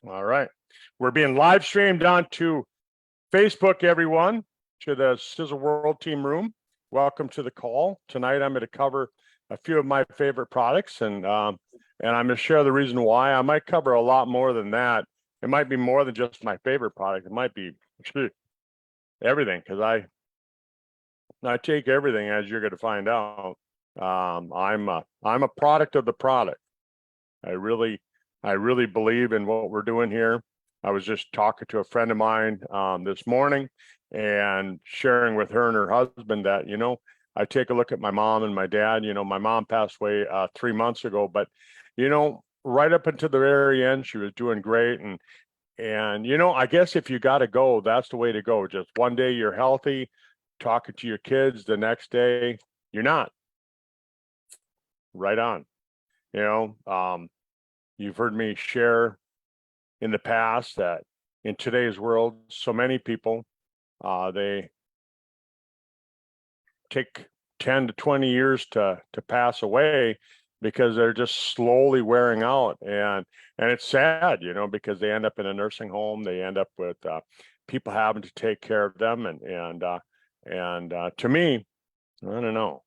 All right. We're being live streamed onto Facebook, everyone, to the Sisel World Team Room. Welcome to the call. Tonight, I'm going to cover a few of my favorite products, and I'm going to share the reason why. I might cover a lot more than that. It might be more than just my favorite product. It might be everything, because I take everything, as you're going to find out. I'm a product of the product. I really believe in what we're doing here. I was just talking to a friend of mine this morning and sharing with her and her husband that, I take a look at my mom and my dad. My mom passed away 3 months ago, but, right up until the very end, she was doing great. And I guess if you got to go, that's the way to go. Just one day you're healthy, talking to your kids, the next day you're not. Right on. You've heard me share in the past that in today's world, so many people, they take 10 to 20 years to pass away because they're just slowly wearing out. And it's sad, because they end up in a nursing home. They end up with people having to take care of them. And to me, I don't know.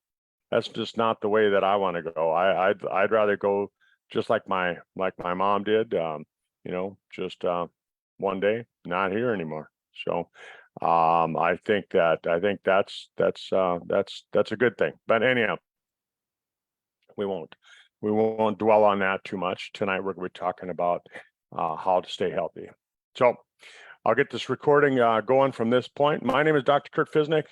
That's just not the way that I want to go. I'd rather go just like my mom did, just one day, not here anymore. So I think that's a good thing. But anyhow, we won't dwell on that too much. Tonight we're going to be talking about how to stay healthy. So I'll get this recording going from this point. My name is Dr. Kirk Fisnick.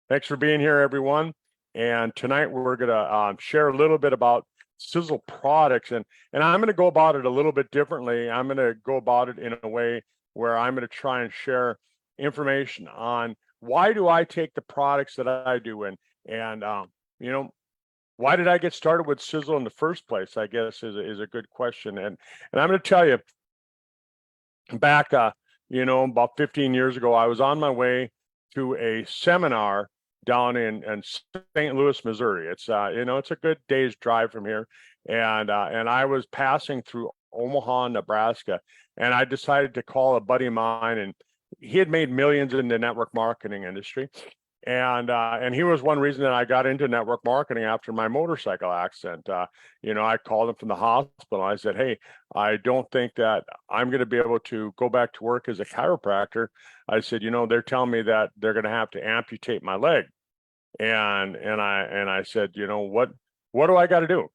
Thanks for being here, everyone. And tonight we're going to share a little bit about Sisel products, and I'm going to go about it a little bit differently. I'm going to go about it in a way where I'm going to try and share information on why do I take the products that I do, and why did I get started with Sisel in the first place, I guess is a good question. And I'm going to tell you, back about 15 years ago, I was on my way to a seminar down in St. Louis, Missouri. It's it's a good day's drive from here, and I was passing through Omaha, Nebraska, and I decided to call a buddy of mine, and he had made millions in the network marketing industry, and he was one reason that I got into network marketing after my motorcycle accident. I called him from the hospital. I said, "Hey, I don't think that I'm going to be able to go back to work as a chiropractor." I said, "They're telling me that they're going to have to amputate my leg." And I said, what do I got to do?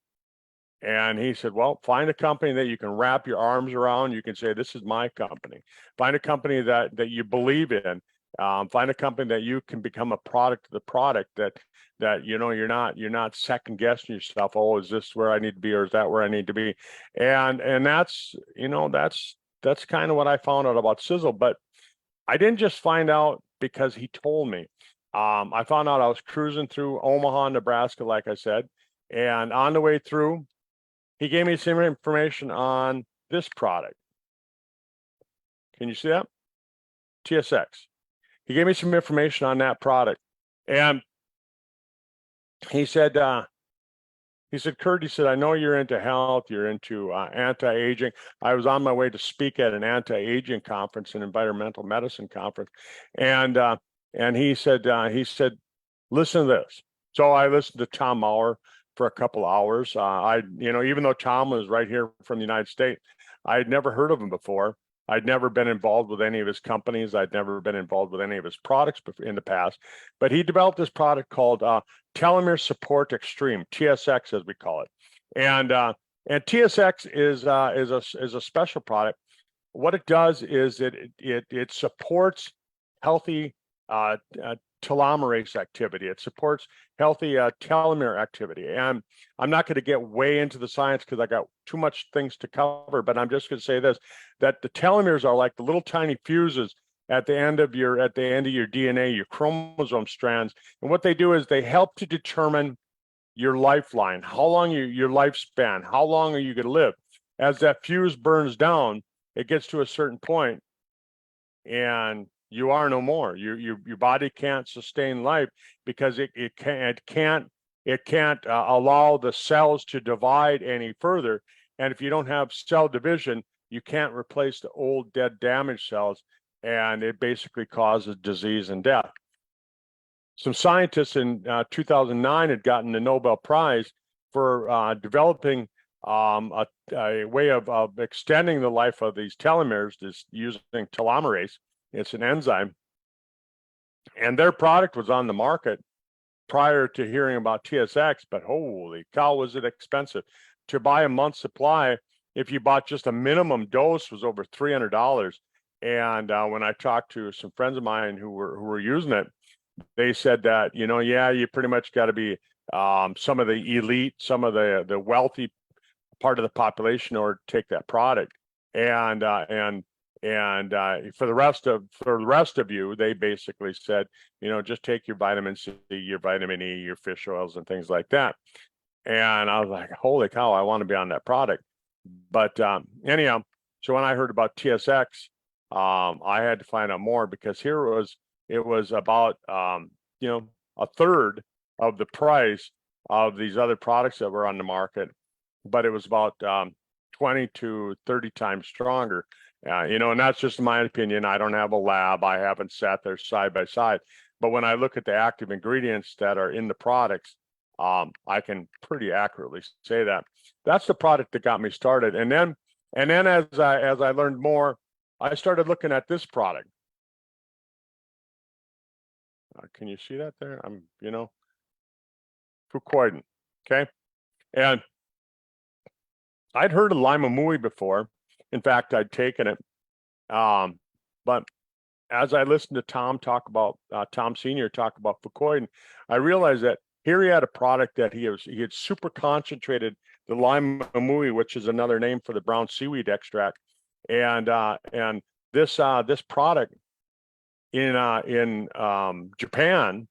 And he said, well, find a company that you can wrap your arms around. You can say, this is my company. Find a company that you believe in. Find a company that you can become a product of the product, that you're not second guessing yourself. Oh, is this where I need to be, or is that where I need to be? And that's that's kind of what I found out about Sisel. But I didn't just find out because he told me. I found out I was cruising through Omaha, Nebraska, like I said, and on the way through, he gave me some information on this product. Can you see that? TSX. He gave me some information on that product, and he said, Kurt, he said, I know you're into health, you're into anti-aging. I was on my way to speak at an anti-aging conference, an environmental medicine conference, and he said, listen to this. So I listened to Tom Mower for a couple hours. Even though Tom was right here from the United States, I had never heard of him before. I'd never been involved with any of his companies. I'd never been involved with any of his products in the past. But he developed this product called Telomere Support Extreme, TSX as we call it. And TSX is a special product. What it does is it supports healthy telomerase activity. It supports healthy telomere activity. And I'm not going to get way into the science because I got too much things to cover, but I'm just going to say this, that the telomeres are like the little tiny fuses at the end of your DNA, your chromosome strands. And what they do is they help to determine your lifeline, how long your lifespan, how long are you going to live? As that fuse burns down, it gets to a certain point and you are no more. Your body can't sustain life because it can't allow the cells to divide any further. And if you don't have cell division, you can't replace the old, dead, damaged cells, and it basically causes disease and death. Some scientists in 2009 had gotten the Nobel Prize for developing a way of extending the life of these telomeres, this using telomerase. It's an enzyme, and their product was on the market prior to hearing about TSX, but holy cow, was it expensive. To buy a month's supply, if you bought just a minimum dose, was over $300. And when I talked to some friends of mine who were using it, they said that, yeah, you pretty much got to be some of the elite, some of the wealthy part of the population in order to take that product. And for the rest of you, they basically said, just take your vitamin C, your vitamin E, your fish oils, and things like that. And I was like, holy cow, I want to be on that product. But anyhow, so when I heard about TSX, I had to find out more, because it was about a third of the price of these other products that were on the market, but it was about 20 to 30 times stronger. And that's just my opinion. I don't have a lab. I haven't sat there side by side. But when I look at the active ingredients that are in the products, I can pretty accurately say that. That's the product that got me started. And then as I learned more, I started looking at this product. Can you see that there? Fucoidan. Okay. And I'd heard of Limamui before. In fact, I'd taken it. But as I listened to Tom Sr. talk about Fucoidan, I realized that here he had a product that he had super concentrated the Limamui, which is another name for the brown seaweed extract. And this product in Japan,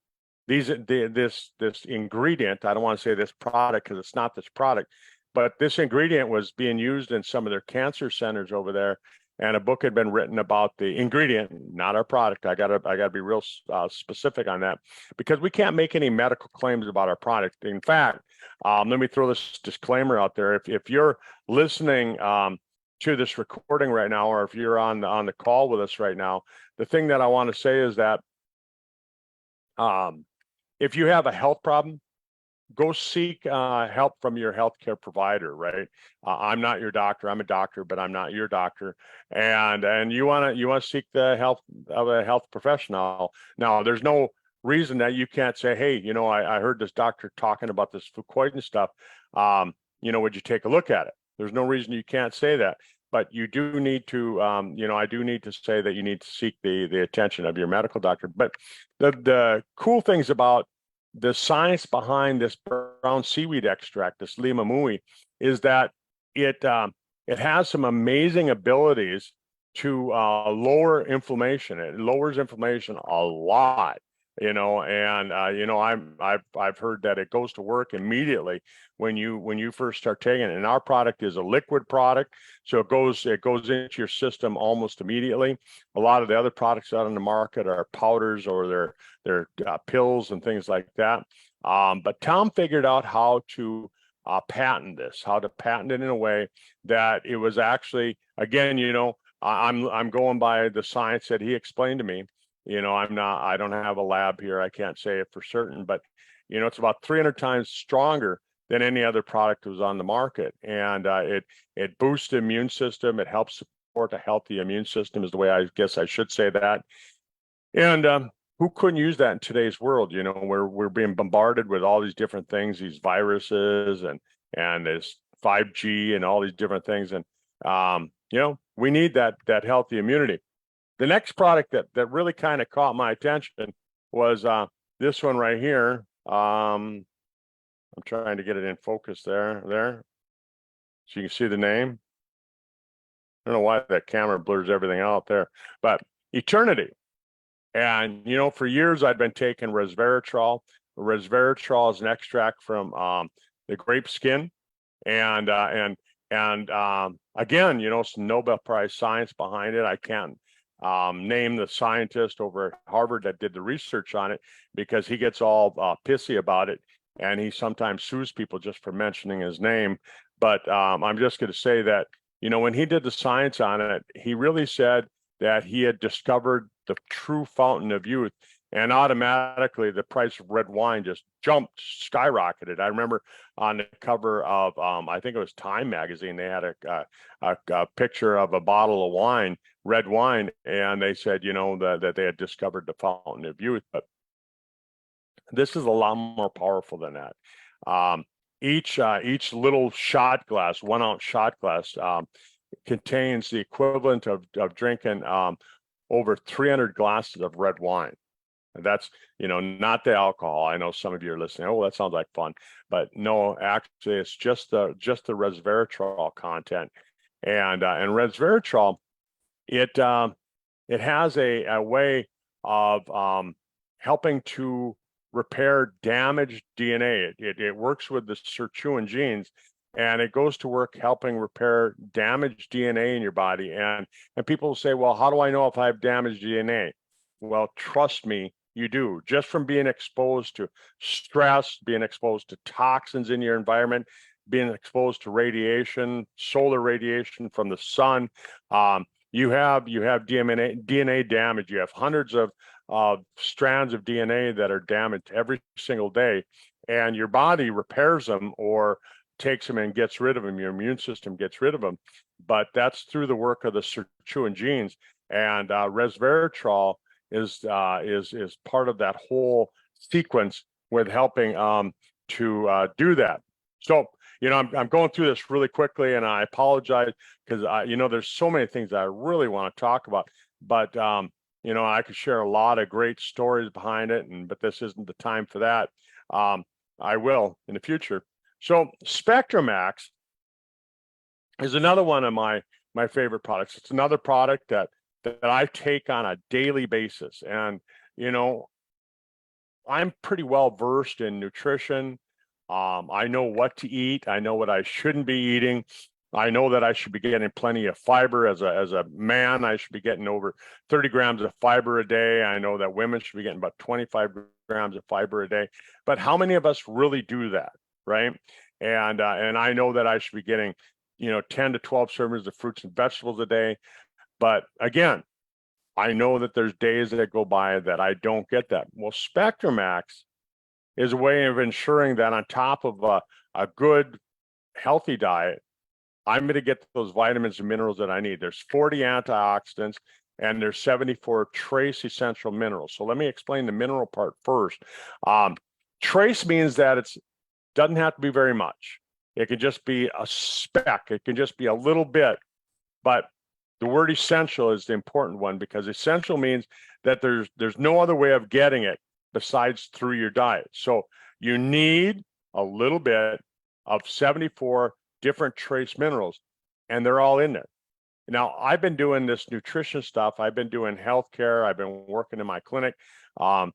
this ingredient, I don't want to say this product because it's not this product, but this ingredient was being used in some of their cancer centers over there. And a book had been written about the ingredient, not our product. I gotta be real specific on that, because we can't make any medical claims about our product. In fact, let me throw this disclaimer out there. If you're listening to this recording right now, or if you're on the call with us right now, the thing that I want to say is that if you have a health problem, go seek help from your healthcare provider, right? I'm not your doctor. I'm a doctor, but I'm not your doctor. And you want to seek the help of a health professional. Now, there's no reason that you can't say, hey, I heard this doctor talking about this Fucoidan stuff. Would you take a look at it? There's no reason you can't say that. But you do need to, I do need to say that you need to seek the attention of your medical doctor. But the cool things about the science behind this brown seaweed extract, this Limamui, is that it has some amazing abilities to lower inflammation. It lowers inflammation a lot, and I've heard that it goes to work immediately when you first start taking it. And our product is a liquid product, so it goes into your system almost immediately. A lot of the other products out on the market are powders, or they're pills and things like that. But Tom figured out how to patent it in a way that it was actually, again, I'm going by the science that he explained to me. I don't have a lab here. I can't say it for certain, but it's about 300 times stronger than any other product that was on the market. And it boosts the immune system. It helps support a healthy immune system, is the way I guess I should say that. And who couldn't use that in today's world? We're being bombarded with all these different things, these viruses and this 5G and all these different things. And we need that healthy immunity. The next product that really kind of caught my attention was this one right here. I'm trying to get it in focus there. So you can see the name. I don't know why that camera blurs everything out there, but Eternity. And, for years I'd been taking resveratrol. Resveratrol is an extract from the grape skin. And again, some Nobel Prize science behind it. I can't name the scientist over at Harvard that did the research on it, because he gets all pissy about it, and he sometimes sues people just for mentioning his name. But I'm just going to say that when he did the science on it, he really said that he had discovered the true fountain of youth, and automatically the price of red wine just skyrocketed. I remember on the cover of, I think it was Time magazine, they had a picture of a bottle of wine, red wine, and they said, that they had discovered the fountain of youth. But this is a lot more powerful than that. Each little shot glass, 1 ounce shot glass, contains the equivalent of drinking over 300 glasses of red wine. And that's, not the alcohol. I know some of you are listening. Oh, that sounds like fun, but no, actually, it's just the resveratrol content, and resveratrol, it has a way of helping to repair damaged DNA. It works with the sirtuin genes, and it goes to work helping repair damaged DNA in your body. And people say, well, how do I know if I have damaged DNA? Well, trust me, you do. Just from being exposed to stress, being exposed to toxins in your environment, being exposed to radiation, solar radiation from the sun. You have DNA damage. You have hundreds of strands of DNA that are damaged every single day, and your body repairs them or takes them and gets rid of them. Your immune system gets rid of them, but that's through the work of the sirtuin genes. And resveratrol is part of that whole sequence with helping to do that. So, I'm going through this really quickly, and I apologize because there's so many things that I really want to talk about, but I could share a lot of great stories behind it, but this isn't the time for that. I will in the future. So SpectraMax is another one of my favorite products. It's another product that I take on a daily basis, and I'm pretty well versed in nutrition. I know what to eat. I know what I shouldn't be eating. I know that I should be getting plenty of fiber. As a man, I should be getting over 30 grams of fiber a day. I know that women should be getting about 25 grams of fiber a day. But how many of us really do that, right? And I know that I should be getting, 10 to 12 servings of fruits and vegetables a day. But again, I know that there's days that go by that I don't get that. Well, SpectraMax is a way of ensuring that on top of a good, healthy diet, I'm going to get those vitamins and minerals that I need. There's 40 antioxidants, and there's 74 trace essential minerals. So let me explain the mineral part first. Trace means that it doesn't have to be very much. It can just be a speck. It can just be a little bit. But the word essential is the important one, because essential means that there's no other way of getting it besides through your diet. So you need a little bit of 74 different trace minerals, and they're all in there. Now, I've been doing this nutrition stuff. I've been doing healthcare. I've been working in my clinic, since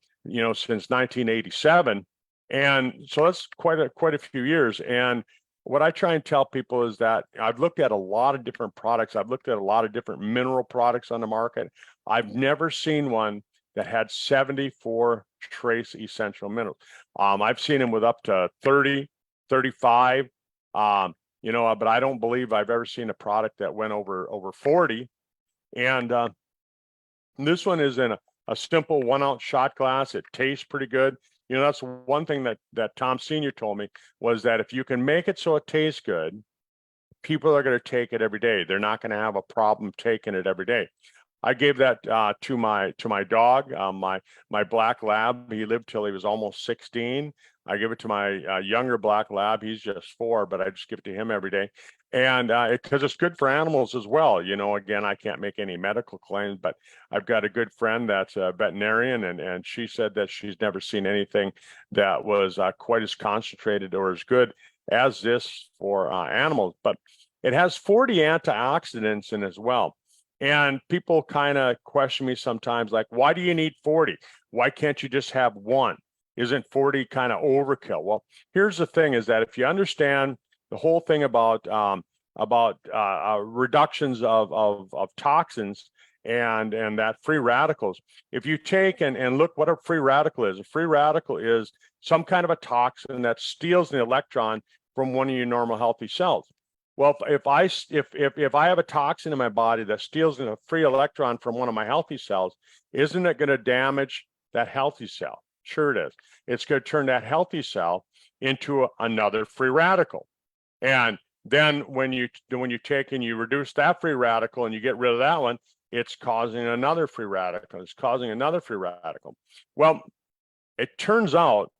1987. And so that's quite a few years. And what I try and tell people is that I've looked at a lot of different products. I've looked at a lot of different mineral products on the market. I've never seen one that had 74 trace essential minerals. I've seen them with up to 30, 35, but I don't believe I've ever seen a product that went over 40. And this one is in a simple 1 ounce shot glass. It tastes pretty good. That's one thing that Tom Sr. told me, was that if you can make it so it tastes good, people are going to take it every day. They're not going to have a problem taking it every day. I gave that to my dog, my black lab. He lived till he was almost 16. I give it to my younger black lab. He's just 4, but I just give it to him every day. And because it's good for animals as well. Again, I can't make any medical claims, but I've got a good friend that's a veterinarian, and she said that she's never seen anything that was quite as concentrated or as good as this for animals. But it has 40 antioxidants in as well. And people kind of question me sometimes, like, why do you need 40? Why can't you just have 1? Isn't 40 kind of overkill? Well, here's the thing, is that if you understand the whole thing about reductions of toxins and that free radicals, if you take and look what a free radical is, a free radical is some kind of a toxin that steals an electron from one of your normal healthy cells. Well, if I have a toxin in my body that steals a free electron from one of my healthy cells, isn't it going to damage that healthy cell? Sure it is. It's going to turn that healthy cell into another free radical. And then when you take and you reduce that free radical and you get rid of that one, it's causing another free radical. It's causing another free radical. Well, it turns out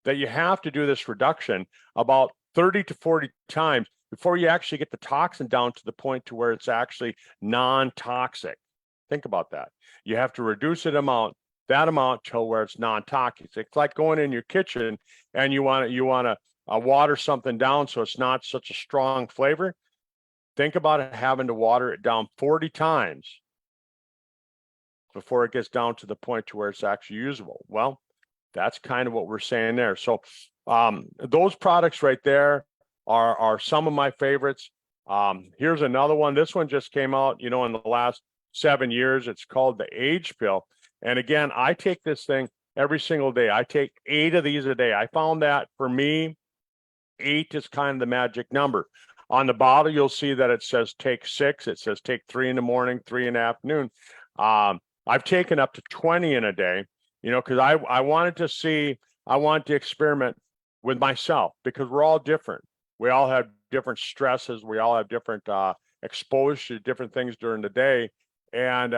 that you have to do this reduction about 30 to 40 times before you actually get the toxin down to the point to where it's actually non-toxic. Think about that. You have to reduce that amount till where it's non-toxic. It's like going in your kitchen and you want to water something down so it's not such a strong flavor. Think about it having to water it down 40 times before it gets down to the point to where it's actually usable. Well, that's kind of what we're saying there. So those products right there are some of my favorites. Here's another one. This one just came out, in the last 7 years. It's called the Age Pill. And again, I take this thing every single day. I take 8 of these a day. I found that for me, 8 is kind of the magic number. On the bottle, you'll see that it says take 6. It says take 3 in the morning, 3 in the afternoon. I've taken up to 20 in a day, because I wanted to experiment with myself, because we're all different. We all have different stresses. We all have different exposure to different things during the day. And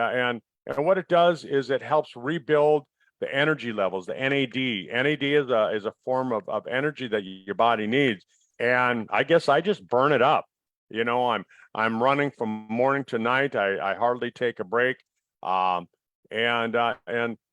what it does is it helps rebuild the energy levels, the NAD. NAD is a form of energy that your body needs. And I guess I just burn it up. I'm running from morning to night. I hardly take a break. And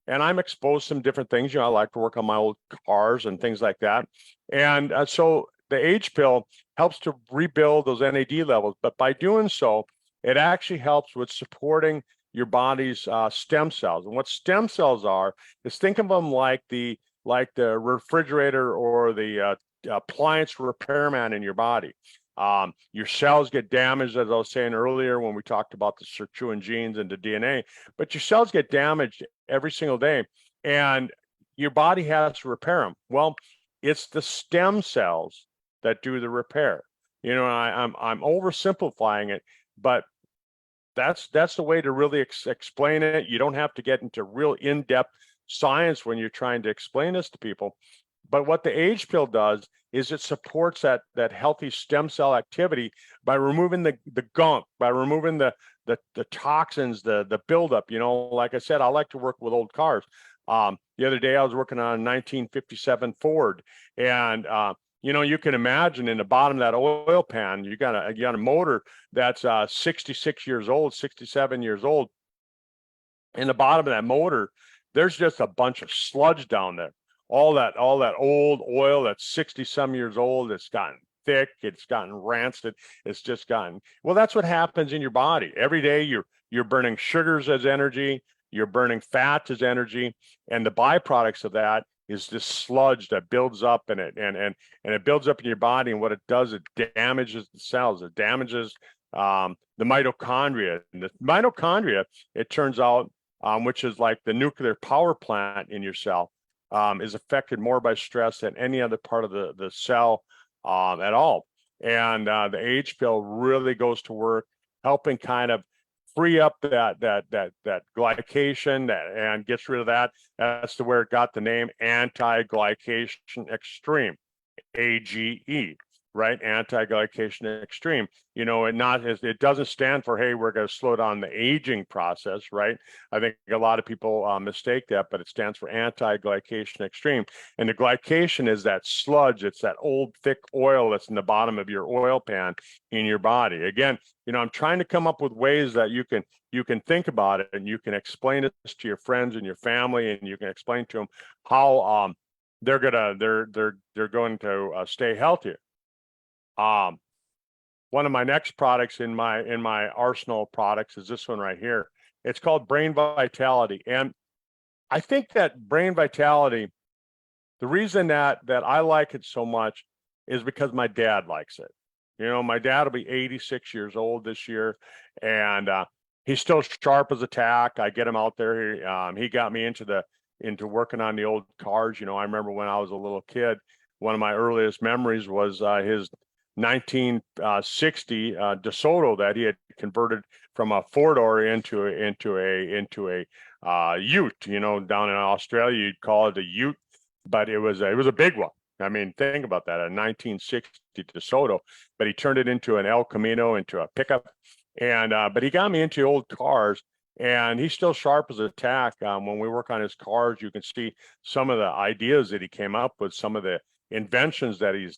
I'm exposed to some different things. I like to work on my old cars and things like that. And so the Age Pill helps to rebuild those NAD levels. But by doing so, it actually helps with supporting your body's stem cells. And what stem cells are is, think of them like the refrigerator or the appliance repairman in your body. Your cells get damaged, as I was saying earlier when we talked about the sirtuin genes and the DNA, but your cells get damaged every single day, and your body has to repair them. Well, it's the stem cells that do the repair. I'm oversimplifying it, but that's the way to really explain it. You don't have to get into real in-depth science when you're trying to explain this to people. But what the Age Pill does is it supports that healthy stem cell activity by removing the gunk, by removing the toxins, the buildup. Like I said, I like to work with old cars. The other day I was working on a 1957 Ford, and you can imagine in the bottom of that oil pan, you got a motor that's 66 years old, 67 years old. In the bottom of that motor, there's just a bunch of sludge down there. All that old oil that's 60 some years old, it's gotten thick, it's gotten rancid, it's just gotten, well, that's what happens in your body. Every day you're burning sugars as energy, you're burning fats as energy, and the byproducts of that is this sludge that builds up in it, and it builds up in your body, and what it does, it damages the cells, it damages the mitochondria. And the mitochondria, it turns out, which is like the nuclear power plant in your cell, is affected more by stress than any other part of the cell at all. And the Age Pill really goes to work helping kind of free up that glycation and gets rid of that. That's where it got the name anti-glycation extreme, AGE, right? Anti-glycation extreme. It doesn't stand for, hey, we're going to slow down the aging process, right? I think a lot of people mistake that, but it stands for anti-glycation extreme. And the glycation is that sludge. It's that old thick oil that's in the bottom of your oil pan in your body. Again, I'm trying to come up with ways that you can think about it, and you can explain it to your friends and your family, and you can explain to them how they're going to stay healthier. One of my next products in my arsenal of products is this one right here. It's called Brain Vitality. And I think that Brain Vitality, the reason that I like it so much is because my dad likes it. My dad will be 86 years old this year, and he's still sharp as a tack. I get him out there. He got me into working on the old cars. I remember when I was a little kid, one of my earliest memories was 1960 DeSoto that he had converted from a four-door into a ute. Down in Australia you'd call it a ute, but it was a big one. I mean, think about that, a 1960 DeSoto, but he turned it into an El Camino, into a pickup. And but he got me into old cars, and he's still sharp as a tack. When we work on his cars, you can see some of the ideas that he came up with, some of the inventions that he's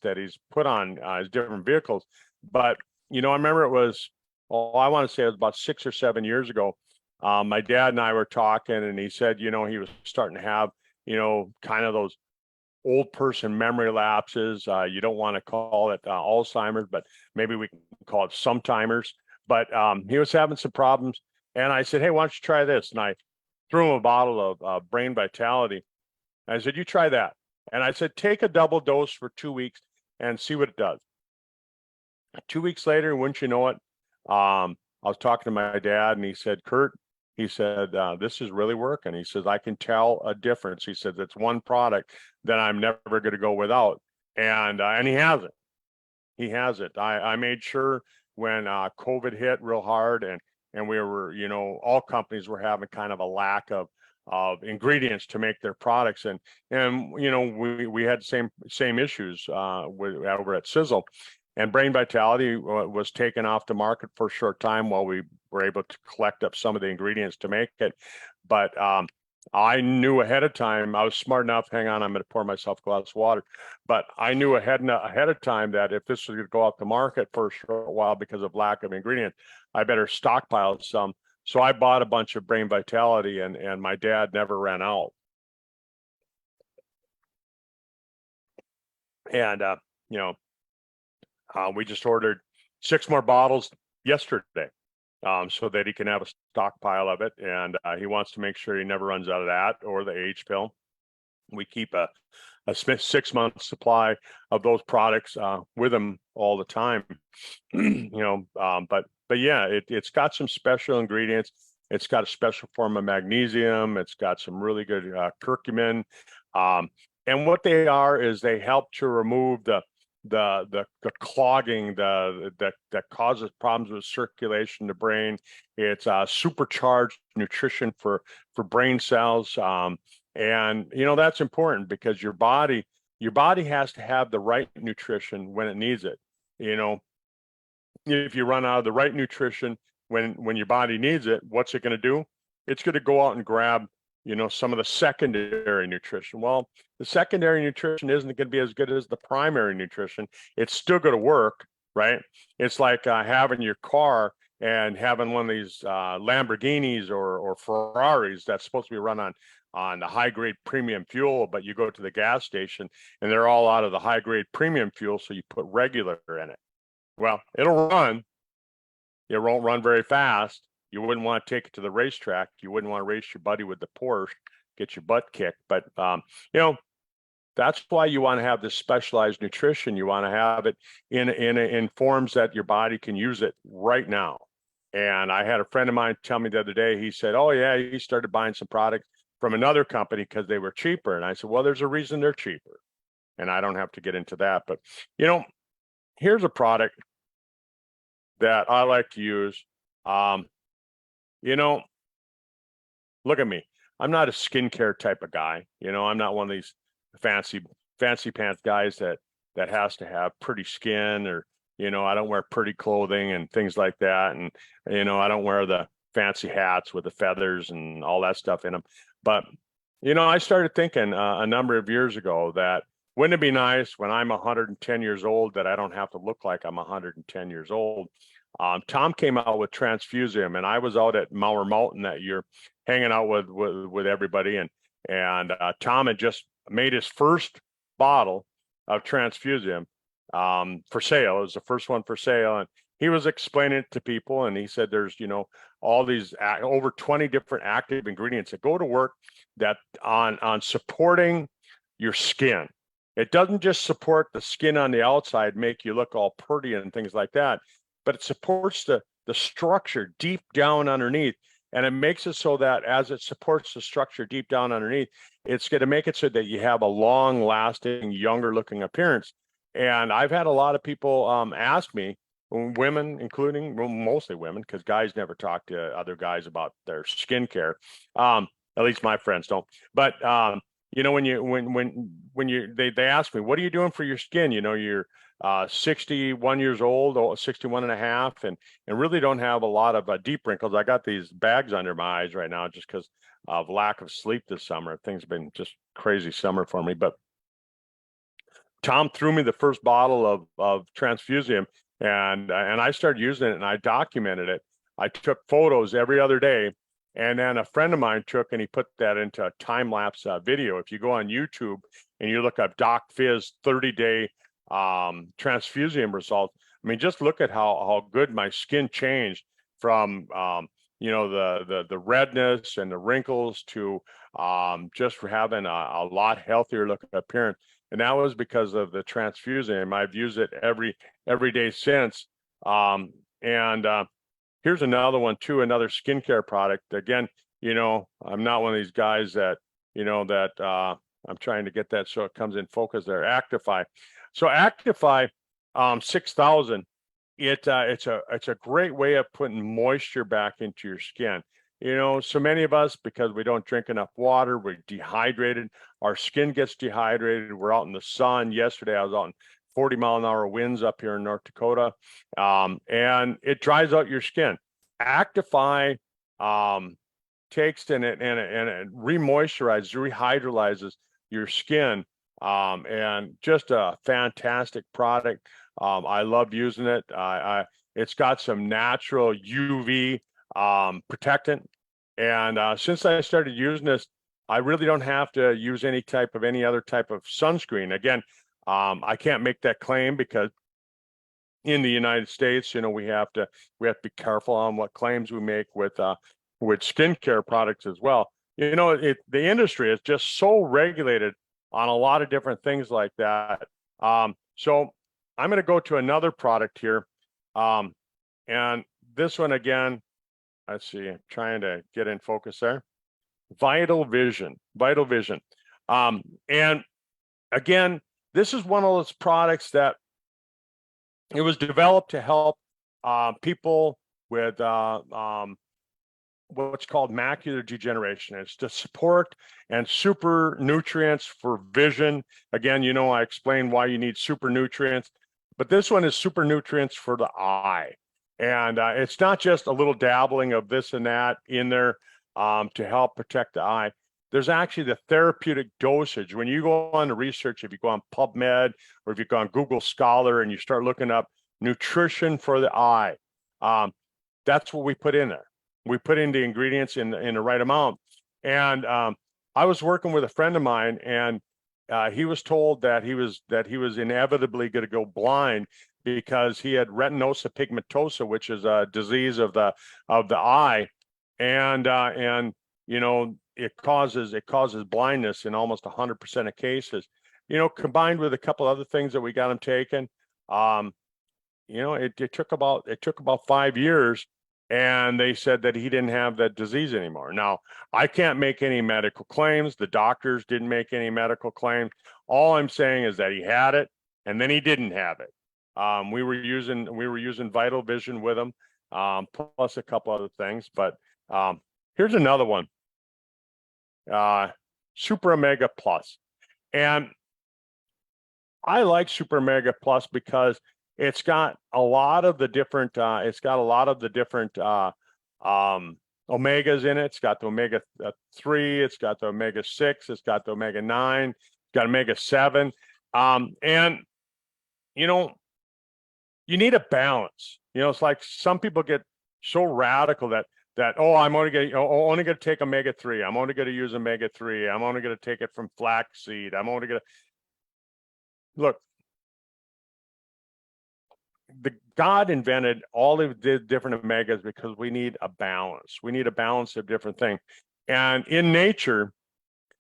put on his different vehicles. But I remember it was, I want to say it was about 6 or 7 years ago. My dad and I were talking, and he said, he was starting to have, kind of those old person memory lapses. You don't want to call it Alzheimer's, but maybe we can call it sometimers. But he was having some problems, and I said, hey, why don't you try this? And I threw him a bottle of Brain Vitality. I said, you try that. And I said, take a double dose for 2 weeks and see what it does. 2 weeks later, wouldn't you know it, I was talking to my dad, and he said, Kurt, he said, this is really working. He says, I can tell a difference. He said, it's one product that I'm never going to go without. And he has it. He has it. I made sure when COVID hit real hard, and we were, all companies were having kind of a lack of ingredients to make their products, and we had same issues over at Sisel, and Brain Vitality was taken off the market for a short time while we were able to collect up some of the ingredients to make it. But I knew ahead of time. I was smart enough. Hang on, I'm going to pour myself a glass of water. But I knew ahead of time that if this was going to go off the market for a short while because of lack of ingredients, I better stockpile some. So I bought a bunch of Brain Vitality, and my dad never ran out. And we just ordered 6 more bottles yesterday, so that he can have a stockpile of it. And he wants to make sure he never runs out of that or the age pill. We keep a 6-month supply of those products with him all the time. But yeah, it's got some special ingredients. It's got a special form of magnesium. It's got some really good curcumin. And what they are is they help to remove the clogging that causes problems with circulation in the brain. It's supercharged nutrition for brain cells. And that's important because your body has to have the right nutrition when it needs it. If you run out of the right nutrition when your body needs it, what's it going to do? It's going to go out and grab some of the secondary nutrition. Well, the secondary nutrition isn't going to be as good as the primary nutrition. It's still going to work, right? It's like having your car and having one of these Lamborghinis or Ferraris that's supposed to be run on the high-grade premium fuel, but you go to the gas station and they're all out of the high-grade premium fuel, so you put regular in it. Well, it'll run. It won't run very fast. You wouldn't want to take it to the racetrack. You wouldn't want to race your buddy with the Porsche, get your butt kicked. But, that's why you want to have this specialized nutrition. You want to have it in forms that your body can use it right now. And I had a friend of mine tell me the other day, he said, oh, yeah, he started buying some products from another company because they were cheaper. And I said, well, there's a reason they're cheaper. And I don't have to get into that. But, here's a product that I like to use. Look at me. I'm not a skincare type of guy. I'm not one of these fancy pants guys that has to have pretty skin, or, I don't wear pretty clothing and things like that. And, I don't wear the fancy hats with the feathers and all that stuff in them. But, I started thinking a number of years ago that wouldn't it be nice when I'm 110 years old that I don't have to look like I'm 110 years old? Tom came out with Transfusium, and I was out at Mower Mountain that year hanging out with everybody. And Tom had just made his first bottle of Transfusium for sale. It was the first one for sale. And he was explaining it to people, and he said there's, all these over 20 different active ingredients that go to work that on supporting your skin. It doesn't just support the skin on the outside, make you look all pretty and things like that, but it supports the structure deep down underneath. And it makes it so that as it supports the structure deep down underneath, it's going to make it so that you have a long lasting, younger looking appearance. And I've had a lot of people ask me, women including, well, mostly women, because guys never talk to other guys about their skincare. At least my friends don't. But when they ask me, what are you doing for your skin? You're 61 years old, or 61 and a half, and really don't have a lot of deep wrinkles. I got these bags under my eyes right now just because of lack of sleep this summer. Things have been just crazy summer for me. But Tom threw me the first bottle of Transfusium, and I started using it, and I documented it. I took photos every other day, and then a friend of mine took and he put that into a time lapse video. If you go on YouTube and you look up Doc Fizz 30-day Transfusium results, I mean, just look at how good my skin changed from the redness and the wrinkles to just for having a lot healthier looking appearance. And that was because of the Transfusium. I've used it every day since. Here's another one too, another skincare product. Again, I'm not one of these guys that, I'm trying to get that so it comes in focus there. Actify. So Actify 6000, it's a great way of putting moisture back into your skin. So many of us, because we don't drink enough water, we're dehydrated. Our skin gets dehydrated. We're out in the sun. Yesterday, I was out in 40-mile-an-hour winds up here in North Dakota, and it dries out your skin. Actify takes and it remoisturizes, rehydrolyzes your skin, and just a fantastic product. I love using it. It's got some natural UV protectant. And since I started using this, I really don't have to use any other type of sunscreen. Again, I can't make that claim because in the United States, we have to be careful on what claims we make with skincare products as well. The industry is just so regulated on a lot of different things like that. So I'm going to go to another product here. And this one again, let's see, I'm trying to get in focus there. Vital Vision. And again, this is one of those products that it was developed to help people with what's called macular degeneration. It's to support and super nutrients for vision. Again, I explained why you need super nutrients, but this one is super nutrients for the eye. And it's not just a little dabbling of this and that in there to help protect the eye. There's actually the therapeutic dosage. When you go on the research, if you go on PubMed or if you go on Google Scholar and you start looking up nutrition for the eye, that's what we put in there. We put in the ingredients in the right amount. And I was working with a friend of mine, and he was told that he was inevitably going to go blind because he had retinosa pigmentosa, which is a disease of the eye, and it causes blindness in almost 100% of cases. Combined with a couple other things that we got him taken, it took about 5 years, and they said that he didn't have that disease anymore. Now, I can't make any medical claims. The doctors didn't make any medical claims. All I'm saying is that he had it, and then he didn't have it. We were using Vital Vision with him, plus a couple other things. But here's another one, Super Omega Plus, and I like Super Omega Plus because it's got a lot of the different omegas in it. It's got the omega 3, it's got the omega 6, it's got the omega 9, it's got omega 7, and you need a balance. It's like some people get so radical that I'm only going to take omega 3. I'm only going to use omega 3. I'm only going to take it from flaxseed. I'm only going to look. God invented all of the different omegas because we need a balance. We need a balance of different things. And in nature,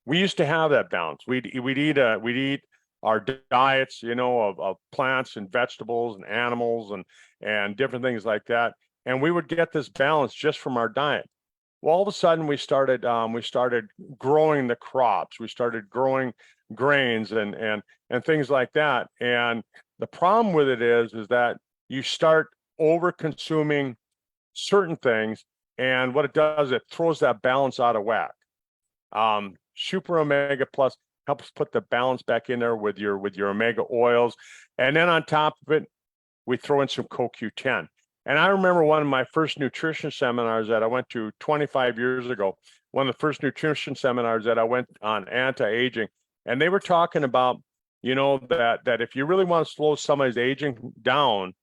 we used to have that balance. We'd eat our diets, of plants and vegetables and animals and different things like that. And we would get this balance just from our diet. Well, all of a sudden we started growing the crops. We started growing grains and things like that. And the problem with it is that you start over consuming certain things, and what it does, it throws that balance out of whack. Super Omega Plus helps put the balance back in there with your omega oils, and then on top of it, we throw in some CoQ10. And I remember one of my first nutrition seminars that I went to 25 years ago, one of the first nutrition seminars that I went on anti-aging, and they were talking about, that if you really want to slow somebody's aging down,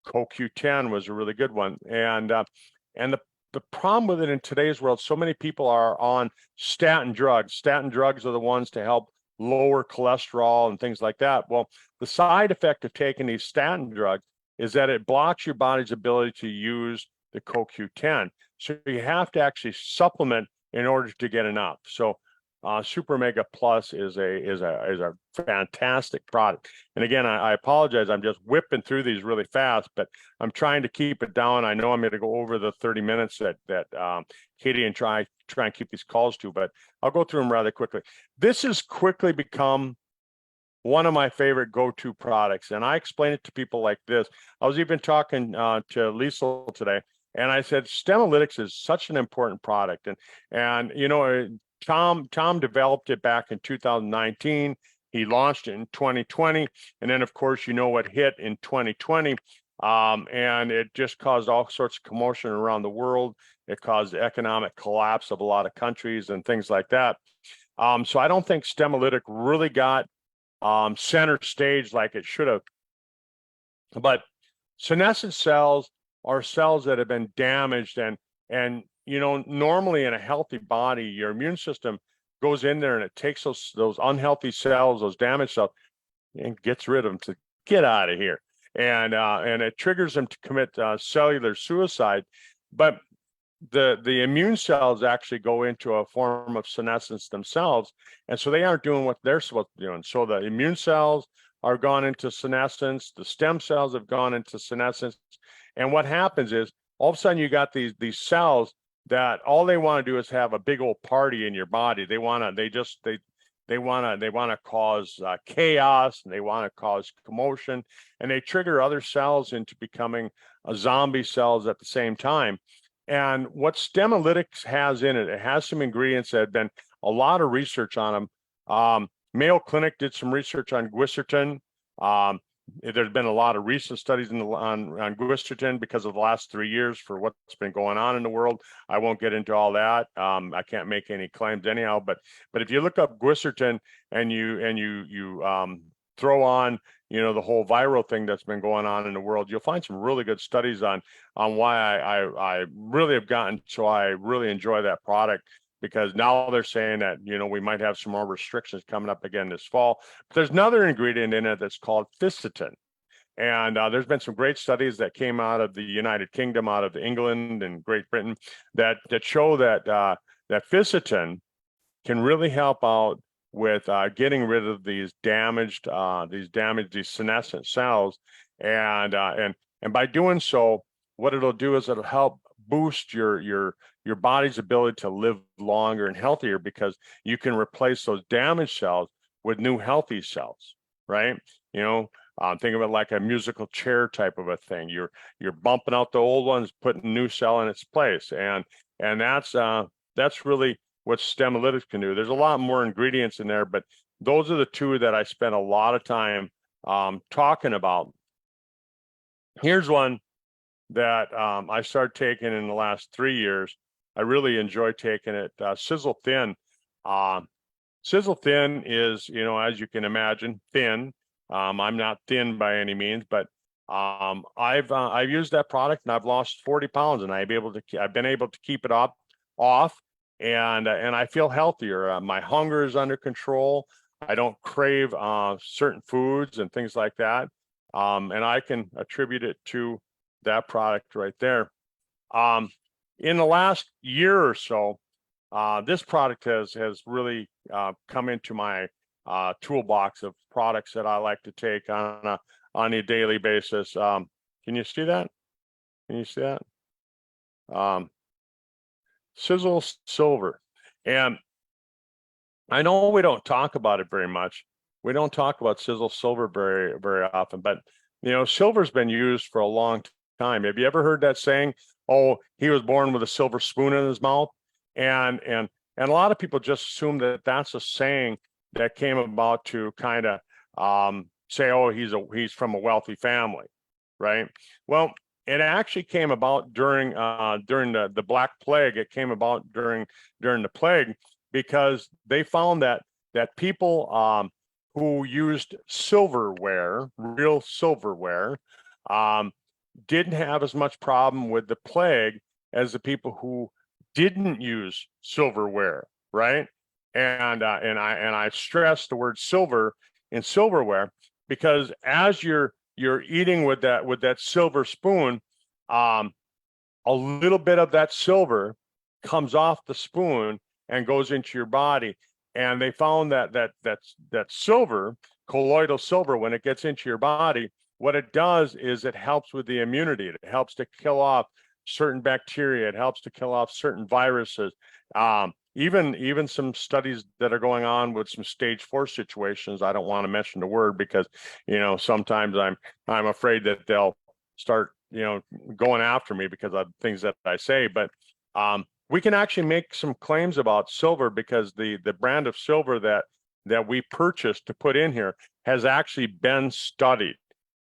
CoQ10 was a really good one. And the problem with it in today's world, so many people are on statin drugs. Statin drugs are the ones to help lower cholesterol and things like that. Well, the side effect of taking these statin drugs is that it blocks your body's ability to use the CoQ10. So you have to actually supplement in order to get enough. So Super Omega Plus is a fantastic product. And again, I apologize. I'm just whipping through these really fast, but I'm trying to keep it down. I know I'm going to go over the 30 minutes that Katie and try and keep these calls to, but I'll go through them rather quickly. This has quickly become one of my favorite go-to products, and I explain it to people like this. I was even talking to Sisel today, and I said Stemolytics is such an important product, and Tom developed it back in 2019. He launched it in 2020, and then of course what hit in 2020, and it just caused all sorts of commotion around the world. It caused the economic collapse of a lot of countries and things like that. So I don't think Stemolytic really got center stage like it should have. But senescent cells are cells that have been damaged, and normally in a healthy body, your immune system goes in there and it takes those unhealthy cells, those damaged cells, and gets rid of them to get out of here. And it triggers them to commit cellular suicide. But the immune cells actually go into a form of senescence themselves, and so they aren't doing what they're supposed to be doing. So the immune cells are gone into senescence, the stem cells have gone into senescence, and what happens is all of a sudden you got these cells that all they want to do is have a big old party in your body. They want to cause chaos, and they want to cause commotion, and they trigger other cells into becoming zombie cells at the same time. And what Stemolytics has in it, it has some ingredients that have been a lot of research on them. Mayo Clinic did some research on Glycertin. There's been a lot of recent studies on Glycertin because of the last 3 years for what's been going on in the world. I won't get into all that. I can't make any claims anyhow. But if you look up Glycertin and you throw on the whole viral thing that's been going on in the world, you'll find some really good studies on why I really have gotten, so I really enjoy that product, because now they're saying that we might have some more restrictions coming up again this fall. But there's another ingredient in it that's called fisetin, and there's been some great studies that came out of the United Kingdom, out of England and Great Britain, that show that that fisetin can really help out with getting rid of these senescent cells, and by doing so, what it'll do is it'll help boost your body's ability to live longer and healthier, because you can replace those damaged cells with new healthy cells, right? Think of it like a musical chair type of a thing. You're bumping out the old ones, putting a new cell in its place, and that's really what Stemolytics can do. There's a lot more ingredients in there, but those are the two that I spent a lot of time talking about. Here's one that I started taking in the last 3 years. I really enjoy taking it. Sisel Thin. Sisel Thin is, as you can imagine, thin. I'm not thin by any means, but I've used that product and I've lost 40 pounds, and I've been able to keep it off. And I feel healthier. My hunger is under control. I don't crave certain foods and things like that. And I can attribute it to that product right there. In the last year or so, this product has really come into my toolbox of products that I like to take on a daily basis. Can you see that? Can you see that? Sisel Silver. And I know we don't talk about it very much. We don't talk about Sisel silver very often, but silver's been used for a long time. Have you ever heard that saying? Oh, he was born with a silver spoon in his mouth, and a lot of people just assume that that's a saying that came about to kind of say, oh, he's from a wealthy family, right? Well, it actually came about during the Black Plague. It came about during the plague because they found that people who used silverware, real silverware, um, didn't have as much problem with the plague as the people who didn't use silverware, right? And I stress the word silver in silverware because as you're eating with that silver spoon, um, a little bit of that silver comes off the spoon and goes into your body. And they found that silver, colloidal silver, when it gets into your body, what it does is it helps with the immunity. It helps to kill off certain bacteria. It helps to kill off certain viruses. Even some studies that are going on with some stage 4 situations. I don't want to mention the word because sometimes I'm afraid that they'll start going after me because of things that I say. But we can actually make some claims about silver because the brand of silver that we purchased to put in here has actually been studied.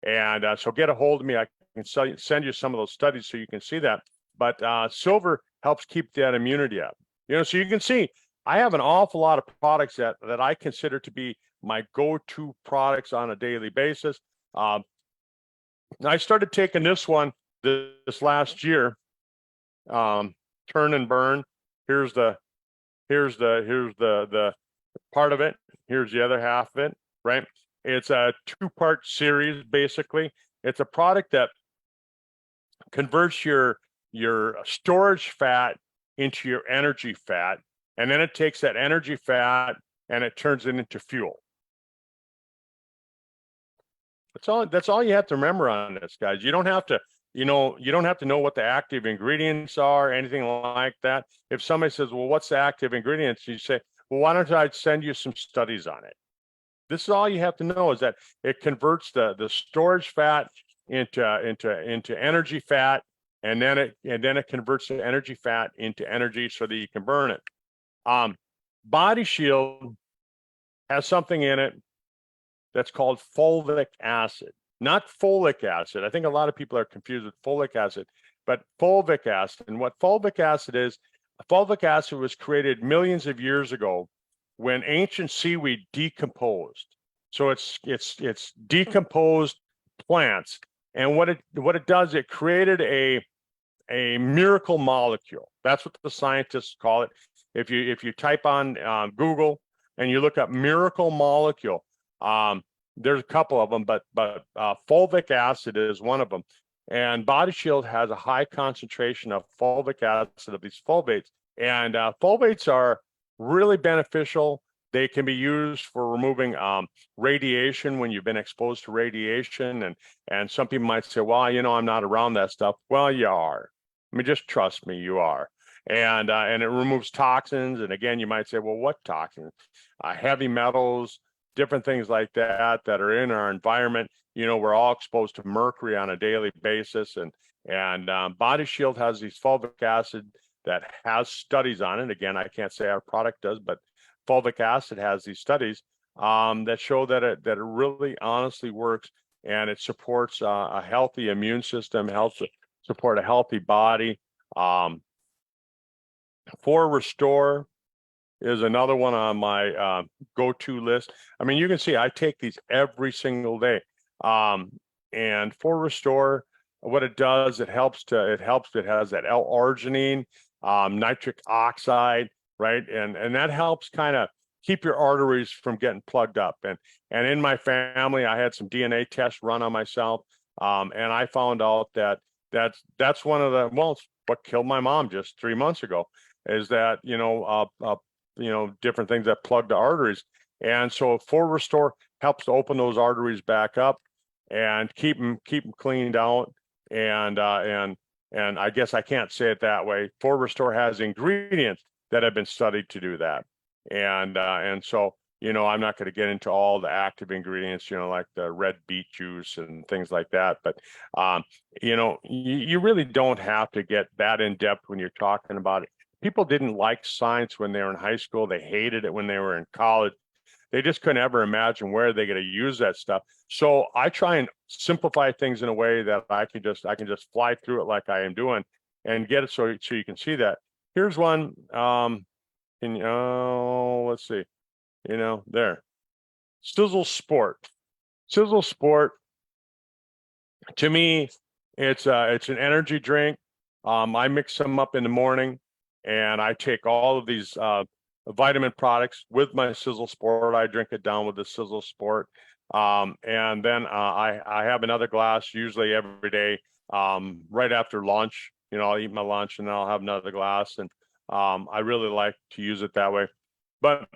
And so get a hold of me. I can send you some of those studies so you can see that. But silver helps keep that immunity up. So you can see I have an awful lot of products that I consider to be my go-to products on a daily basis. I started taking this one this last year. Turn and burn. Here's the part of it. Here's the other half of it, right? It's a 2-part series, basically. It's a product that converts your storage fat into your energy fat, and then it takes that energy fat and it turns it into fuel. That's all you have to remember on this, guys. You don't have to know what the active ingredients are, anything like that. If somebody says, well, what's the active ingredients? You say, well, why don't I send you some studies on it? This is all you have to know, is that it converts the storage fat into energy fat, and then it converts the energy fat into energy so that you can burn it. Body Shield has something in it that's called fulvic acid, not folic acid. I think a lot of people are confused with folic acid, but fulvic acid. And what fulvic acid is, fulvic acid was created millions of years ago when ancient seaweed decomposed. So it's decomposed plants, and what it does, it created a miracle molecule. That's what the scientists call it. If you type on Google and you look up miracle molecule, there's a couple of them, but fulvic acid is one of them. And Body Shield has a high concentration of fulvic acid, of these fulvates. And fulvates are really beneficial. They can be used for removing radiation when you've been exposed to radiation. And some people might say, well, I'm not around that stuff. Well, you are. I mean, just trust me, you are. And it removes toxins. And again, you might say, well, what toxins? Heavy metals, different things like that are in our environment. We're all exposed to mercury on a daily basis. And Body Shield has these fulvic acid that has studies on it. Again, I can't say our product does, but fulvic acid has these studies that show that it really honestly works, and it supports a healthy immune system, helps support a healthy body. For Restore is another one on my go-to list. I mean, you can see I take these every single day. And For Restore, what it does, it has that L-arginine, nitric oxide, right? And that helps kind of keep your arteries from getting plugged up. And in my family, I had some DNA tests run on myself. And I found out that's one of the, well, what killed my mom just 3 months ago, is that, different things that plug the arteries. And so For Restore helps to open those arteries back up and keep them cleaned out. And I guess I can't say it that way. For Restore has ingredients that have been studied to do that. And so, I'm not going to get into all the active ingredients, like the red beet juice and things like that. But, you really don't have to get that in depth when you're talking about it. People didn't like science when they were in high school. They hated it when they were in college. They just couldn't ever imagine where they're going to use that stuff. So I try and simplify things in a way that I can just fly through it like I am doing and get it so you can see that. Here's one. Let's see. There. Sisel Sport. Sisel Sport. To me, it's an energy drink. I mix them up in the morning, and I take all of these vitamin products with my Sisel Sport. I drink it down with the Sisel Sport, and then I have another glass usually every day right after lunch. I'll eat my lunch and then I'll have another glass, and I really like to use it that way. But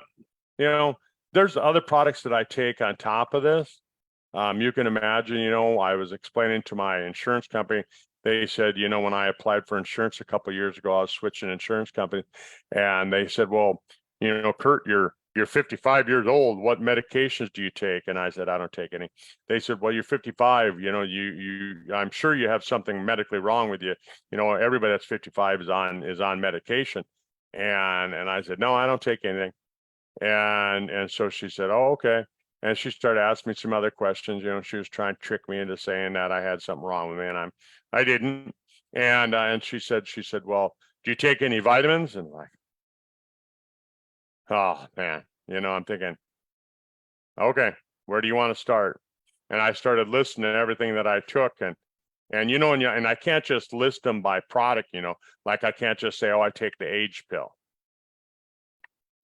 there's other products that I take on top of this. You can imagine, I was explaining to my insurance company. They said, when I applied for insurance a couple of years ago, I was switching insurance company, and they said, well, Kurt, you're 55 years old. What medications do you take? And I said, I don't take any. They said, well, you're 55. I'm sure you have something medically wrong with you. Everybody that's 55 is on medication. And I said, no, I don't take anything. And so she said, oh, okay. And she started asking me some other questions. She was trying to trick me into saying that I had something wrong with me, and I didn't. And she said, well, do you take any vitamins? And like, oh man, I'm thinking, okay, where do you want to start? And I started listing everything that I took, and I can't just list them by product, like I can't just say, oh, I take the age pill.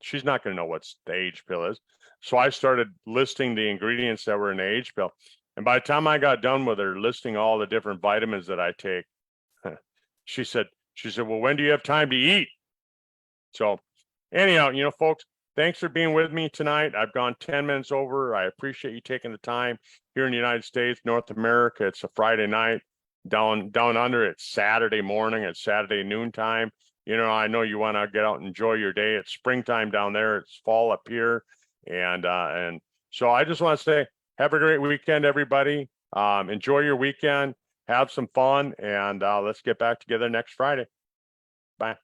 She's not going to know what the age pill is. So I started listing the ingredients that were in the age pill. And by the time I got done with her listing all the different vitamins that I take, she said, well, when do you have time to eat? So anyhow, folks, thanks for being with me tonight. I've gone 10 minutes over. I appreciate you taking the time. Here in the United States, North America, it's a Friday night. Down under, it's Saturday morning, it's Saturday noontime. I know you want to get out and enjoy your day. It's springtime down there. It's fall up here. And so I just want to say, have a great weekend, everybody. Enjoy your weekend. Have some fun. And let's get back together next Friday. Bye.